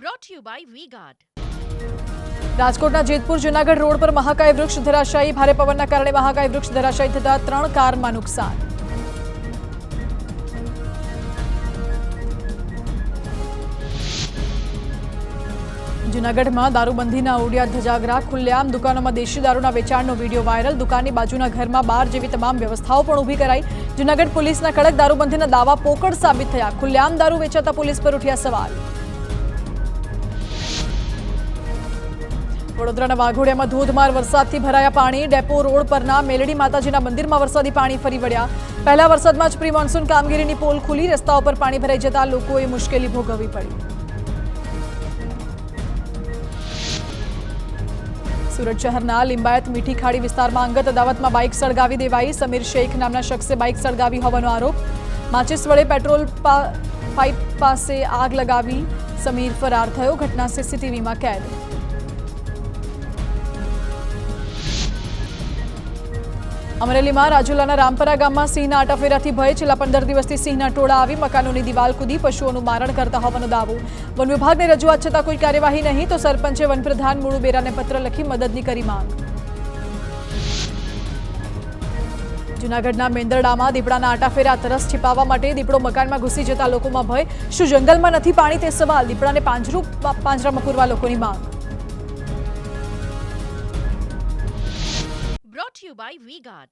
brought to you by V-Guard. રાજકોટના Jetpur Junagadh road પર મહાકાય વૃક્ષ ધરાશાયી ભારે પવનના કારણે મહાકાય વૃક્ષ ધરાશાયી થતા 3 કારમાં નુકસાન। જૂનાગઢમાં દારૂબંધીના ઉડ્યા ધજાગરા ખુલ્લેઆમ દુકાનોમાં દેશી દારૂના વેચાણનો વિડીયો વાયરલ। દુકાનની બાજુના ઘરમાં બાર જેવી તમામ વ્યવસ્થાઓ પણ ઊભી કરાઈ। જૂનાગઢ પોલીસના કડક દારૂબંધીના દાવા પોકળ સાબિત થયા। ખુલ્લેઆમ દારૂ વેચાતા પોલીસ પર ઉઠ્યા સવાલ। વડોદરાના વાઘોડિયામાં ધોધમાર વરસાદથી ભરાયા પાણી। ડેપો રોડ પરના મેલડી માતાજીના મંદિરમાં વરસાદી પાણી ફરી વળ્યા। પહેલા વરસાદમાં જ પ્રી મોન્સૂન કામગીરીની પોલ ખુલી। રસ્તાઓ પર પાણી ભરાઈ જતા લોકોએ મુશ્કેલી ભોગવવી પડી। સુરત શહેરના લિંબાયત મીઠી ખાડી વિસ્તારમાં અંગત અદાવતમાં બાઇક સળગાવી દેવાઈ। સમીર શેખ નામના શખ્સે બાઇક સળગાવી હોવાનો આરોપ। માચિસ વડે પેટ્રોલ પાઇપ પાસે આગ લગાવી સમીર ફરાર થયો। ઘટના સીસીટીવીમાં કેદ। અમરેલીમાં રાજુલાના રામપરા ગામમાં સિંહના આટાફેરાથી ભય। છેલ્લા 15 દિવસથી સિંહના ટોળા આવી મકાનોની દિવાલ કૂદી પશુઓનું મારણ કરતા હોવાનો દાવો। વન વિભાગને રજૂઆત છતાં કોઈ કાર્યવાહી નહીં તો સરપંચે વનપ્રધાન મુળુ બેરાને પત્ર લખી મદદની કરી માંગ। જૂનાગઢના મેંદરડામાં દીપડાના આટાફેરા તરસ छिपाવવા માટે દીપડો મકાનમાં ઘૂસી જતા લોકોમાં ભય। શું જંગલમાં નથી પાણી તે સવાલ। દીપડાને પાંજરામાં પૂરવા લોકોની માંગ। Brought to you by V-Guard.